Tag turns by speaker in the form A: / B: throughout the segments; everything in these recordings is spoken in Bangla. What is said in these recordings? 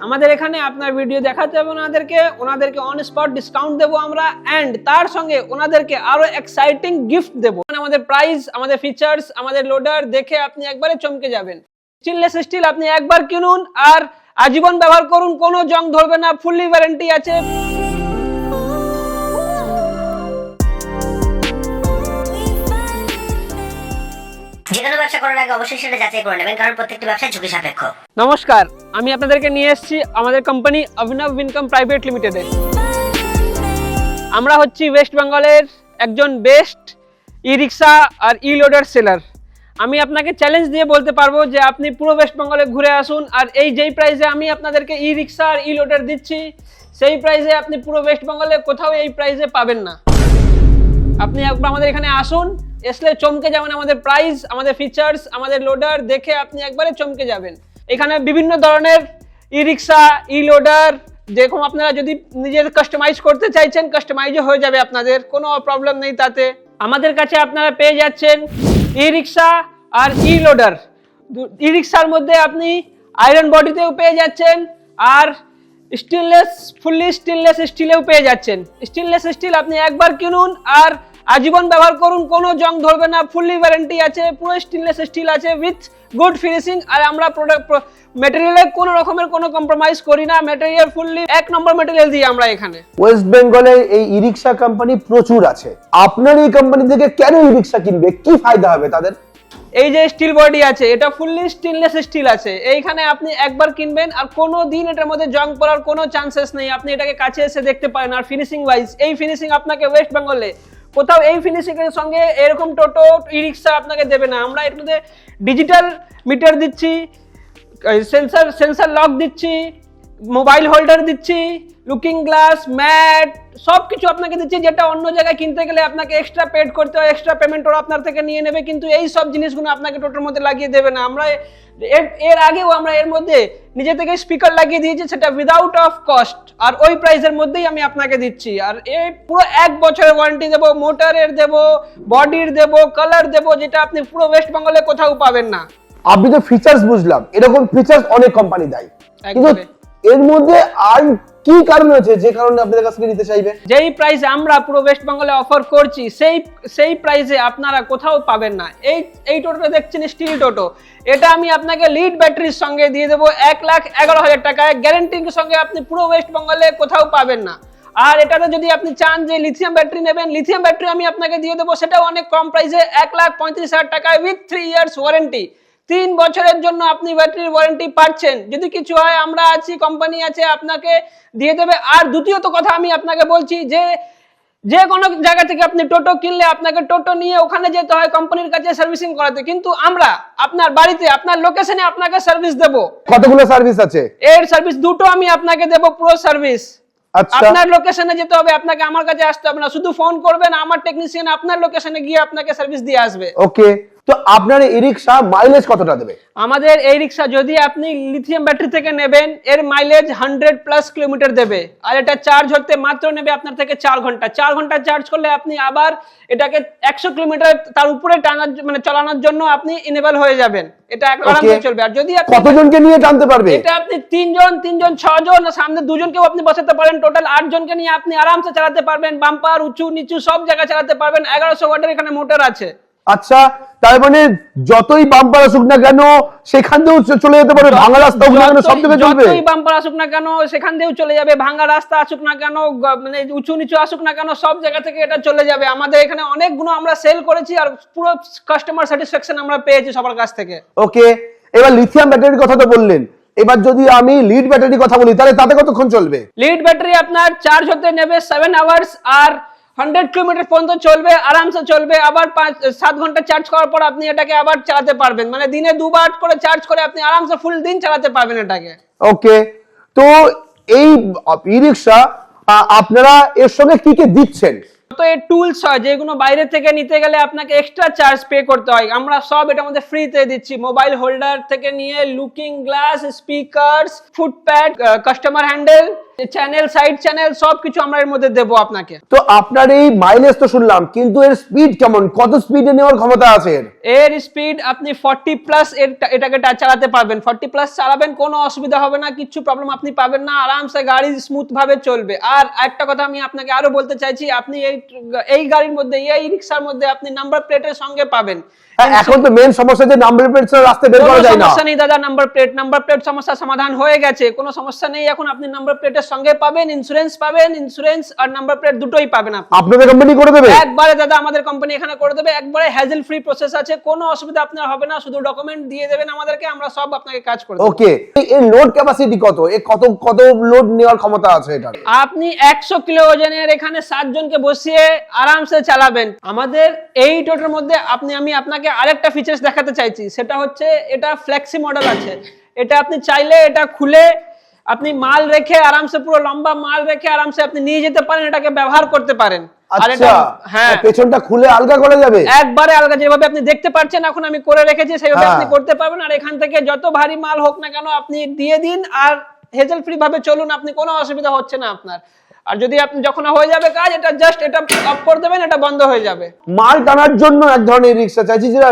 A: আমাদের এখানে আপনার ভিডিও দেখাতে হবে ওনাদেরকে অন স্পট ডিসকাউন্ট দেবো আমরা, এন্ড তার সঙ্গে ওনাদেরকে আরো এক্সাইটিং গিফট দেবো। আমাদের প্রাইস, আমাদের ফিচার্স, আমাদের লোডার দেখে আপনি একবারে চমকে যাবেন। স্টেনলেস স্টিল আপনি একবার কিনুন আর আজীবন ব্যবহার করুন, কোনো জং ধরবে না, ফুললি ওয়ারেন্টি আছে।
B: যে কোনো ব্যবসা করার আগে অবশ্যই সেটা যাচাই করে নেবেন, কারণ প্রত্যেকটি ব্যবসা ঝুঁকি সাপেক্ষ।
A: নমস্কার, আমি আপনাদেরকে নিয়ে এসেছি আমাদের কোম্পানি অভিনব ইনকাম প্রাইভেট লিমিটেডে। আমরা হচ্ছি ওয়েস্ট বেঙ্গলের একজন বেস্ট ই রিক্সা আর ই লোডার সেলার। আমি আপনাকে চ্যালেঞ্জ দিয়ে বলতে পারবো যে আপনি পুরো ওয়েস্ট বেঙ্গলে ঘুরে আসুন, আর যেই প্রাইসে আমি আপনাদেরকে ই রিক্সা আর ই লোডার দিচ্ছি, সেই প্রাইসে আপনি পুরো ওয়েস্ট বেঙ্গলে কোথাও এই প্রাইসে পাবেন না। আপনি একবার আমাদের এখানে আসুন, এসলে চমকে যাবেন। আমাদের প্রাইস, আমাদের ফিচার্স, আমাদের লোডার দেখে আপনি একবারে চমকে যাবেন। এখানে বিভিন্ন ধরনের ই রিক্সা, ই লোডার, যেরকম আপনারা যদি নিজের কাস্টমাইজ করতে চাইছেন, কাস্টমাইজও হয়ে যাবে, আপনাদের কোনো প্রবলেম নেই তাতে। আমাদের কাছে আপনারা পেয়ে যাচ্ছেন ই রিক্সা আর ই লোডার। ই রিক্সার মধ্যে আপনি আয়রন বডিতেও পেয়ে যাচ্ছেন, আর স্টেনলেস, ফুললি স্টেনলেস স্টিলেও পেয়ে যাচ্ছেন। স্টেনলেস স্টিল আপনি একবার কিনুন আর আজীবন ব্যবহার করুন, কোনো জং ধরবে না, ফুললি ওয়ারেন্টি আছে, পুরো স্টেনলেস স্টিল আছে উইথ গুড ফিনিশিং। আর আমরা ম্যাটেরিয়ালে কোনো রকমের কোনো কম্প্রোমাইজ করি না, ম্যাটেরিয়াল ফুললি এক নম্বর ম্যাটেরিয়াল দিই আমরা এখানে।
C: ওয়েস্ট বেঙ্গলে এই ই রিক্সা কোম্পানি প্রচুর আছে, আপনার এই কোম্পানি থেকে কেন ই রিক্সা কিনবে, কি ফায়দা হবে তাদের?
A: এই যে স্টিল বডি আছে, এটা ফুললি স্টেনলেস স্টিল আছে। এইখানে আপনি একবার কিনবেন আর কোনো দিন এটার মধ্যে জং পড়ার কোনো চান্সেস নেই। আপনি এটাকে কাছে এসে দেখতে পারেন। আর ফিনিশিং ওয়াইজ, এই ফিনিশিং আপনাকে ওয়েস্ট বেঙ্গলে কোথাও এই ফিনিশিং এর সঙ্গে এরকম টোটো ই রিক্সা আপনাকে দেবে না। আমরা এর মধ্যে ডিজিটাল মিটার দিচ্ছি, সেন্সর লক দিচ্ছি, মোবাইল হোল্ডার দিচ্ছি, লুকিং গ্লাস, ম্যাট, সবকিছু আপনাকে দিচ্ছি, যেটা অন্য জায়গায় কিনতে গেলে আপনাকে এক্সট্রা পেড করতে হয়, এক্সট্রা পেমেন্ট ওরা আপনার থেকে নিয়ে নেবে, কিন্তু এই সব জিনিসগুলো আপনাকে টোটোর মধ্যে লাগিয়ে দেবে না। আমরা এর আগেও আমরা এর মধ্যে নিজে থেকে স্পিকার লাগিয়ে দিয়েছি, সেটা উইদাউট অফ কস্ট, আর ওই প্রাইসের মধ্যেই আমি আপনাকে দিচ্ছি। আর এই পুরো 1 বছরের ওয়ারেন্টি দেবো, মোটরের দেবো, বডির দেবো, কালার দেবো, যেটা আপনি পুরো ওয়েস্ট বেঙ্গলে কোথাও পাবেন না।
C: আপনি তো ফিচার্স বুঝলাম, এরকম ফিচার্স অনেক কোম্পানি দেয়, কিন্তু এর মধ্যে আর কি কারণ আছে যে কারণে আপনাদের কাছ থেকে নিতে চাইবে?
A: যেই প্রাইস আমরা পুরো ওয়েস্ট বেঙ্গলে অফার করছি, সেই প্রাইসে আপনারা কোথাও পাবেন না। এই টোটোটা দেখছেন স্টিল টোটো, এটা আমি আপনাকে লিড ব্যাটারির সঙ্গে দিয়ে দেবো 1,11,000 টাকায়, গ্যারান্টির সঙ্গে। আপনি পুরো ওয়েস্ট বেঙ্গলে কোথাও পাবেন না। আর এটাতে যদি আপনি চান যে লিথিয়াম ব্যাটারি নেবেন, লিথিয়াম ব্যাটারি আমি আপনাকে দিয়ে দেবো, সেটাও অনেক কম প্রাইসে 1,35,000 টাকায় উইথ 3 ইয়ার্স ওয়ারেন্টি। 3 বছরের জন্য আপনি ব্যাটারির ওয়ারেন্টি পাচ্ছেন। যদি কিছু হয় আমরা আছি, কোম্পানি আছে, আপনাকে দিয়ে দেবে। আর দ্বিতীয়ত কথা আমি আপনাকে বলছি যে কোনো জায়গা থেকে আপনি টোটো কিনলে আপনাকে টোটো নিয়ে ওখানে যেতে হয় কোম্পানির কাছে সার্ভিসিং করাতে, কিন্তু আমরা আপনার বাড়িতে, আপনার লোকেশনে আপনাকে সার্ভিস দেব।
C: কতগুলো সার্ভিস আছে?
A: এর সার্ভিস দুটো আমি আপনাকে দেব, পুরো সার্ভিস। আপনার লোকেশনে যেতে হবে, আপনাকে আমার কাছে আসতে হবে না, শুধু ফোন করবেন, আমার টেকনিশিয়ান আপনার লোকেশনে গিয়ে আপনাকে সার্ভিস দিয়ে আসবে।
C: ওকে, তো আপনার এই রিক্সা মাইলেজ কতটা দেবে?
A: আমাদের এই রিক্সা যদি আপনি লিথিয়াম ব্যাটারি থেকে নেবেন, এর মাইলেজ 100+ কিলোমিটার দেবে। আর এটা চার্জ হতে মাত্র নেবে আপনার থেকে 4 ঘন্টা। 4 ঘন্টা চার্জ করলে আপনি আবার এটাকে 100 কিলোমিটার তার উপরে চালানোর জন্য আপনি ইনেবল হয়ে যাবেন। এটা আরামসে চলবে। আর যদি আপনি
C: কতজনকে নিয়ে টানতে পারবে?
A: এটা আপনি 3 জন, 6 জন, সামনে 2 জনকেও আপনি বসাতে পারেন, টোটাল 8 জনকে নিয়ে আপনি আরামসে চালাতে পারবেন। বাম্পার, উঁচু নিচু সব জায়গায় চালাতে পারবেন। 1100 ওয়াটের এখানে মোটর আছে।
C: আচ্ছা, তার মানে যতই বাম্পার আসুক না কেন সেখান দিয়েও চলে যেতে পারবে, ভাঙা রাস্তা হোক না কেন সব দিকে চলবে।
A: যতই বাম্পার আসুক না কেন সেখান দিয়েও চলে যাবে, ভাঙা রাস্তা আসুক না কেন, মানে উঁচু নিচু আসুক না কেন, সব জায়গা থেকে এটা চলে যাবে। আমাদের এখানে অনেকগুলো আমরা সেল করেছি, আর পুরো কাস্টমার স্যাটিসফ্যাকশন আমরা পেয়েছি সবার কাছ থেকে।
C: ওকে, এবার লিথিয়াম ব্যাটারির কথা তো বললেন, এবার যদি আমি লিড ব্যাটারির কথা বলি, তাহলে তাতে কতক্ষণ চলবে?
A: লিড ব্যাটারি আপনার চার্জ হতে নেবে 7 আওয়ার্স, আর 100 কিলোমিটার পর্যন্ত চলবে, আরামসে চলবে। আবার 7 ঘন্টা চার্জ করার পর আপনি এটাকে আবার চালাতে পারবেন, মানে দিনে 2 বার করে চার্জ করে আপনি আরামসে ফুল দিন চালাতে পারবেন এটাকে।
C: ওকে, তো এই ই রিক্সা আপনারা এর সঙ্গে কি কি দিচ্ছেন?
A: তো এই টুলস হয় যেগুলো বাইরে থেকে নিতে গেলে আপনাকে এক্সট্রা চার্জ পে করতে হয়, আমরা সব এটার মধ্যে ফ্রিতে দিচ্ছি। মোবাইল হোল্ডার থেকে নিয়ে looking glass, speakers, foot pad, customer handle, channel, side channel সবকিছু আমরা এর মধ্যে দেবো আপনাকে।
C: তো আপনার এই মাইলেজ তো শুনলাম, কিন্তু এর স্পিড কেমন, কত স্পিডে নেওয়ার ক্ষমতা আছে এর?
A: এর স্পিড আপনি 40 প্লাস এটাকে চালাতে পারবেন, 40 প্লাস চালাবেন, কোনো অসুবিধা হবে না, কিছু প্রবলেম আপনি পাবেন না, আরামসে গাড়ি স্মুথ ভাবে চলবে। আর একটা কথা আমি আপনাকে আরো বলতে চাইছি, আপনি এই গাড়ির মধ্যে, এই রিক্সার মধ্যে আপনি নাম্বার প্লেটের সঙ্গে পাবেন।
C: এখন তো মেন সমস্যা যে নাম্বার প্লেট ছাড়া রাস্তায় বের করা যায় না।
A: সমস্যা নেই দাদা, নাম্বার প্লেট সমস্যা সমাধান হয়ে গেছে, কোনো সমস্যা নেই। এখন আপনি নাম্বার প্লেটের সঙ্গে পাবেন, ইন্স্যুরেন্স আর নাম্বার প্লেট দুটোই পাবেন আপনি।
C: আপনাদের কোম্পানি করে দেবে?
A: একবারে দাদা আমাদের কোম্পানি এখানে করে দেবে, একবারে হ্যাজেল ফ্রি প্রসেস আছে, কোনো অসুবিধা আপনার হবে না। শুধু ডকুমেন্ট দিয়ে দেবেন আমাদেরকে, আমরা সব আপনাকে কাজ করে দেব।
C: ওকে, এর লোড ক্যাপাসিটি কত, এ কত লোড নেওয়ার ক্ষমতা আছে এটা?
A: আপনি 100 কিলো ওজনের এখানে 7 জনকে বসিয়ে আরামসে চালাবেন। আমাদের এই টোটোর মধ্যে আমি আপনাকে আরেকটা ফিচার্স দেখাতে চাইছি, সেটা হচ্ছে এটা ফ্লেক্সি মডেল আছে। এটা আপনি চাইলে এটা খুলে আপনি মাল রেখে আরামসে, পুরো লম্বা মাল রেখে আরামসে আপনি নিয়ে যেতে পারেন, এটাকে ব্যবহার করতে পারেন। আর এটা হ্যাঁ,
C: পেছনটা খুলে আলগা করা যাবে,
A: একবারে আলগা, যেভাবে আপনি দেখতে পাচ্ছেন এখন আমি করে রেখেছি সেইভাবে আপনি করতে পারবেন। আর এখান থেকে যত ভারী মাল হোক না কেন আপনি দিয়ে দিন, আর হেজেল ফ্রি ভাবে চলুন, আপনি কোনো অসুবিধা হচ্ছে না আপনার। আর যদি আপনি যখন হয়ে যাবে কাজ, এটা জাস্ট এটা অফ করে দেবেন, এটা বন্ধ হয়ে যাবে।
C: মাল টানার জন্য এক ধরনের রিক্সা চাইছি যেটা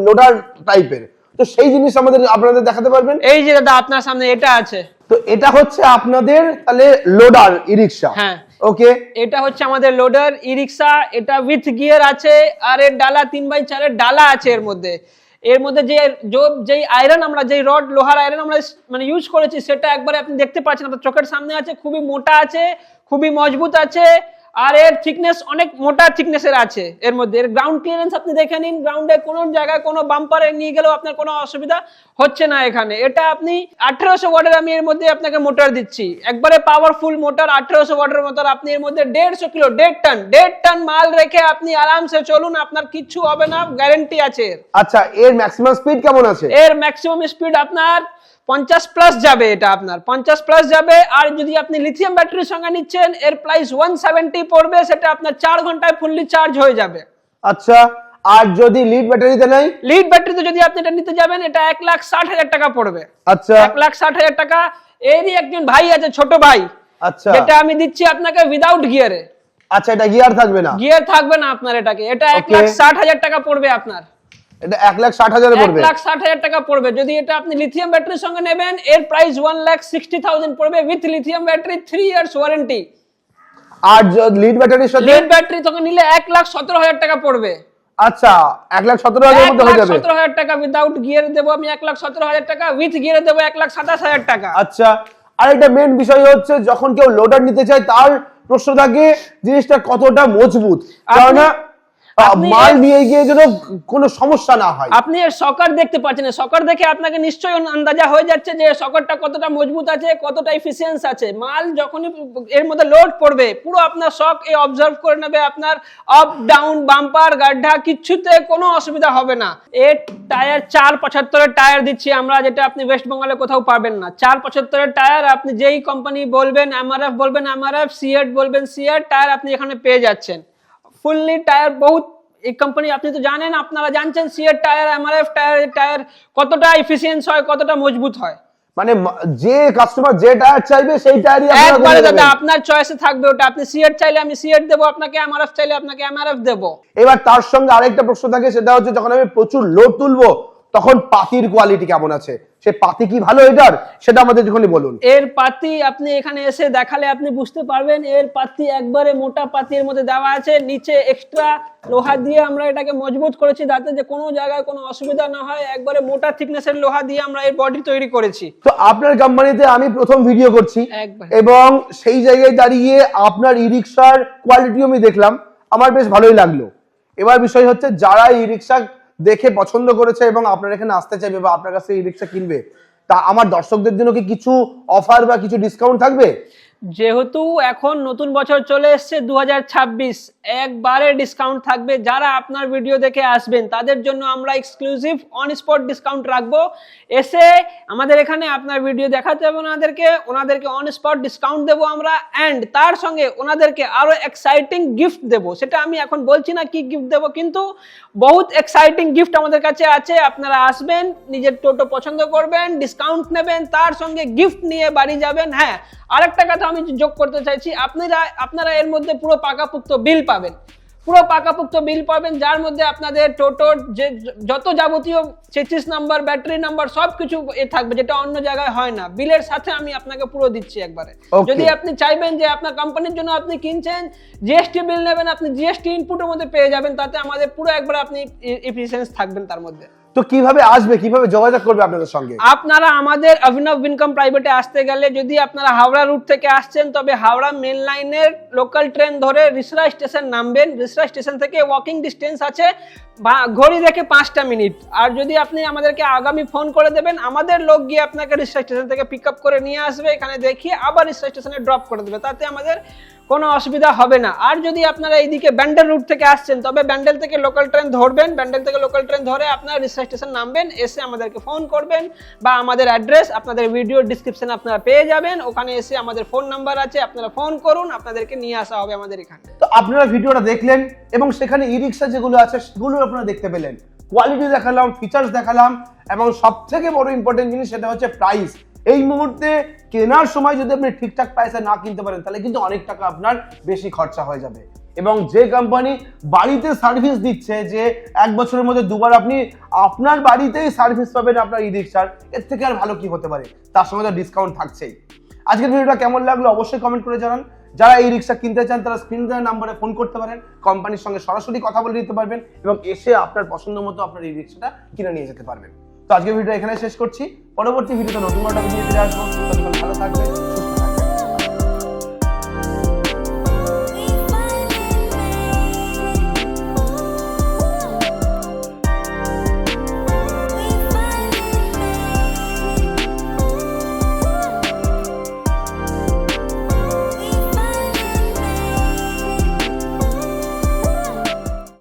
C: লোডার টাইপের, তো সেই জিনিস আপনাদের দেখাতে পারবেন?
A: এই যে দাদা আপনার সামনে এটা আছে,
C: তো এটা হচ্ছে আপনাদের তাহলে লোডার ই রিক্সা।
A: হ্যাঁ
C: ওকে,
A: এটা হচ্ছে আমাদের লোডার ই রিক্সা। এটা উইথ গিয়ার আছে, আর এর ডালা 3x4 এর ডালা আছে এর মধ্যে। এর মধ্যে যেই আয়রন, আমরা যেই রড, লোহার আয়রন আমরা মানে ইউজ করেছি, সেটা একবারে আপনি দেখতে পাচ্ছেন, আপনার চোখের সামনে আছে। খুবই মোটা আছে, খুবই মজবুত আছে, আর এর থিকনেস অনেক মোটা থিকনেসের আছে এর মধ্যে। এর গ্রাউন্ড ক্লিয়ারেন্স আপনি দেখে নিন, গ্রাউন্ডে কোনো জায়গায় কোনো বাম্পারে নিয়ে গেলেও আপনার কোনো অসুবিধা হচ্ছে না এখানে। এটা আপনি 1800 ওয়াটের আমি এর মধ্যে আপনাকে মোটর দিচ্ছি, একবারে পাওয়ারফুল মোটর, 1800 ওয়াটের মোটর। আপনি এর মধ্যে 150 কিলো, 1.5 টন মাল রেখে আপনি আরামসে চলুন, আপনার কিচ্ছু হবে না, গ্যারান্টি আছে।
C: আচ্ছা, এর ম্যাক্সিমাম স্পিড কেমন আছে?
A: এর ম্যাক্সিমাম স্পিড আপনার 50 প্লাস যাবে, এটা আপনার 50 প্লাস যাবে। আর যদি আপনি লিথিয়াম ব্যাটারির সঙ্গে নিচ্ছেন, এর প্রাইস 170 পড়বে, সেটা আপনার 4 ঘন্টায় ফুললি চার্জ হয়ে যাবে।
C: আচ্ছা, আর যদি লিড ব্যাটারিতে নাই?
A: লিড ব্যাটারিতে যদি আপনি এটা নিতে যাবেন, এটা 1,60,000 টাকা পড়বে।
C: আচ্ছা,
A: 1,60,000 টাকা। এরই একজন ভাই আছে, ছোট ভাই,
C: আচ্ছা,
A: যেটা আমি দিচ্ছি আপনাকে উইদাউট গিয়ারে।
C: আচ্ছা, এটা গিয়ার থাকবে না?
A: গিয়ার থাকবে না আপনার, এটাকে এটা 1,60,000 টাকা পড়বে আপনার।
C: এটা 1,60,000 পড়বে?
A: 1,60,000 টাকা পড়বে। যদি এটা আপনি লিথিয়াম ব্যাটারির সঙ্গে নেবেন, এর প্রাইস 1,60,000 পড়বে with lithium battery, 3 years warranty.
C: আর লিড ব্যাটারির সাথে?
A: লিড ব্যাটারি তখন নিলে 1,17,000 টাকা পড়বে।
C: আচ্ছা, 1,17,000 এর মধ্যে হয়ে যাবে?
A: 1,17,000 টাকা উইদাউট গিয়ার দেবো আমি 1,17,000 টাকা, উইথ গিয়ার দেবো 1,27,000 টাকা।
C: আচ্ছা, আরেকটা মেন বিষয় হচ্ছে যখন কেউ লোডার নিতে চায়, তার প্রশ্ন থাকে জিনিসটা কতটা মজবুত, কারণ মাল নিয়ে গিয়ে যেন কোনো সমস্যা না হয়।
A: আপনি এর সকার দেখতে পাচ্ছেন, সকার দেখে আপনাকে নিশ্চয়ই আন্দাজা হয়ে যাচ্ছে যে সকারটা কতটা মজবুত আছে, কতটা এফিসিয়েন্স আছে। মাল যখনই এর মধ্যে লোড পড়বে, পুরো আপনার শক এই অবজার্ভ করে নেবে, আপনার আপ ডাউন, বাম্পার, গাড্ডা কিচ্ছুতে কোনো অসুবিধা হবে না। এর টায়ার 475 এর টায়ার দিচ্ছি আমরা, যেটা আপনি ওয়েস্ট বেঙ্গলে কোথাও পাবেন না। 475 এর টায়ার, আপনি যেই কোম্পানি বলবেন, এমআরএফ বলবেন এমআরএফ, সিএট বলবেন সিএট, টায়ার আপনি এখানে পেয়ে যাচ্ছেন। ফুললি টায়ার, বহুত এই কোম্পানি আপনি তো জানেন, আপনারা জানছেন সিএট টায়ার, এমআরএফ টায়ার কতটা এফিসিয়েন্স হয়, কতটা মজবুত হয়।
C: মানে যে কাস্টমার যে টায়ার চাইবে সেই টায়ারই
A: একবারে দাদা আপনার চয়েসে থাকবে ওটা। আপনি সিএট চাইলে আমি সিএট দেবো আপনাকে, এমআরএফ চাইলে আপনাকে এমআরএফ দেবো।
C: এবার তার সঙ্গে আরেকটা প্রশ্ন থাকে, সেটা হচ্ছে যখন আমি প্রচুর লোড তুলবো, তখন পাতির কোয়ালিটি কেমন আছে? সে পাতি কি ভালো এটার, সেটা আমাদের যখনই বলুন।
A: এর পাতি আপনি এখানে এসে দেখালে আপনি বুঝতে পারবেন। এর পাতি একবারে মোটা পাতির মধ্যে দেওয়া আছে, নিচে এক্সট্রা লোহা দিয়ে আমরা এটাকে মজবুত করেছি, যাতে যে কোনো জায়গায় কোনো অসুবিধা না হয়। একবারে মোটা থিকনেসের লোহা দিয়ে আমরা এই বডি তৈরি করেছি।
C: তো আপনার কোম্পানিতে আমি প্রথম ভিডিও করছি,
A: একবার
C: এবং সেই জায়গায় দাঁড়িয়ে আপনার ই রিক্সার কোয়ালিটি আমি দেখলাম, আমার বেশ ভালোই লাগলো। এবার বিষয় হচ্ছে যারা ই রিক্সা দেখে পছন্দ করেছে এবং আপনার এখানে আসতে চাইবে বা আপনার কাছে ই রিক্সা কিনবে, তা আমার দর্শকদের জন্য কি কিছু অফার বা কিছু ডিসকাউন্ট থাকবে?
A: যেহেতু এখন নতুন বছর চলে এসছে 2026, একবারে ডিসকাউন্ট থাকবে। যারা আপনার ভিডিও দেখে আসবেন তাদের জন্য আমরা এক্সক্লুসিভ অন স্পট ডিসকাউন্ট রাখবো। এসে আমাদের এখানে আপনার ভিডিও দেখাতে হবে ওনাদেরকে অন স্পট ডিসকাউন্ট দেবো আমরা, অ্যান্ড তার সঙ্গে ওনাদেরকে আরো এক্সাইটিং গিফট দেবো। সেটা আমি এখন বলছি না কি গিফট দেবো, কিন্তু বহুত এক্সাইটিং গিফট আমাদের কাছে আছে। আপনারা আসবেন, নিজের টোটো পছন্দ করবেন, ডিসকাউন্ট নেবেন, তার সঙ্গে গিফট নিয়ে বাড়ি যাবেন। হ্যাঁ, আরেকটা কথা আমি যোগ করতে চাইছি, আপনারা এর মধ্যে পুরো পাকাপোক্ত বিল পাবেন, পুরো পাকাপোক্ত বিল পাবেন, যার মধ্যে আপনাদের টোটোর যে যত যাবতীয় চেসিস নাম্বার, ব্যাটারি নাম্বার সবকিছু থাকবে, যেটা অন্য জায়গায় হয় না। বিলের সাথে আমি আপনাকে পুরো দিচ্ছি একবারে।
C: Okay.
A: যদি আপনি চাইবেন যে আপনার কোম্পানির জন্য আপনি কিনছেন, জিএসটি বিল নেবেন, আপনি জিএসটি ইনপুটের মধ্যে পেয়ে যাবেন, তাতে আমাদের পুরো একবার আপনি এফিসিয়েন্স থাকবেন তার মধ্যে।
C: তো কিভাবে আসবে, কিভাবে যোগাযোগ করবে আপনাদের সঙ্গে?
A: আপনারা আমাদের অভিনব ইনকাম প্রাইভেটে আসতে গেলে, যদি আপনারা হাওড়া রুট থেকে আসছেন, তবে হাওড়া মেন লাইনের লোকাল ট্রেন ধরে রিসরা স্টেশন নামবেন। রিসরা স্টেশন থেকে ওয়াকিং ডিস্টেন্স আছে ঘড়ি দেখে 5টা মিনিট। আর যদি আপনি আমাদেরকে আগামী ফোন করে দেবেন, আমাদের লোক গিয়ে আপনাকে রিসরা স্টেশন থেকে পিক আপ করে নিয়ে আসবে, এখানে দেখিয়ে আবার রিসরা স্টেশনে ড্রপ করে দেবে, তাতে আমাদের কোনো অসুবিধা হবে না। আর যদি আপনারা এইদিকে ব্যান্ডেল রুট থেকে আসছেন, তবে ব্যান্ডেল থেকে লোকাল ট্রেন ধরবেন, ব্যান্ডেল থেকে লোকাল ট্রেন ধরে আপনারা রিসরা স্টেশন নামবেন, এসে আমাদেরকে ফোন করবেন, বা আমাদের অ্যাড্রেস আপনাদের ভিডিও ডিসক্রিপশনে আপনারা পেয়ে যাবেন, ওখানে এসে আমাদের ফোন নাম্বার আছে, আপনারা ফোন করুন, আপনাদেরকে নিয়ে আসা হবে আমাদের এখানে।
C: তো আপনারা ভিডিওটা দেখলেন এবং সেখানে ই রিক্সা যেগুলো আছে সেগুলো আপনারা দেখতে পেলেন, কোয়ালিটি দেখালাম, ফিচার্স দেখালাম, এবং সব থেকে বড় ইম্পর্টেন্ট জিনিস সেটা হচ্ছে প্রাইস। এই মুহূর্তে কেনার সময় যদি আপনি ঠিকঠাক প্রাইসে না কিনতে পারেন, তাহলে কিন্তু অনেক টাকা আপনার বেশি খরচা হয়ে যাবে। এবং যে কোম্পানি বাড়িতে সার্ভিস দিচ্ছে, যে 1 বছরের মধ্যে 2বার আপনি আপনার বাড়িতেই সার্ভিস পাবেন আপনার ই রিক্সার, এর থেকে আর ভালো কি হতে পারে? তার সঙ্গে তো ডিসকাউন্ট থাকছেই। আজকের ভিডিওটা কেমন লাগলো অবশ্যই কমেন্ট করে জানান। যারা এই রিক্সা কিনতে চান তারা স্ক্রিন দেওয়া নাম্বারে ফোন করতে পারেন, কোম্পানির সঙ্গে সরাসরি কথা বলে নিতে পারবেন এবং এসে আপনার পছন্দ মতো আপনার এই রিক্সাটা কিনে নিয়ে যেতে পারবেন। তো আজকের ভিডিও এখানে শেষ করছি, পরবর্তী ভিডিওতে নতুন একটা ভিডিও ফিরে আসবো। ততক্ষণ ভালো থাকবেন।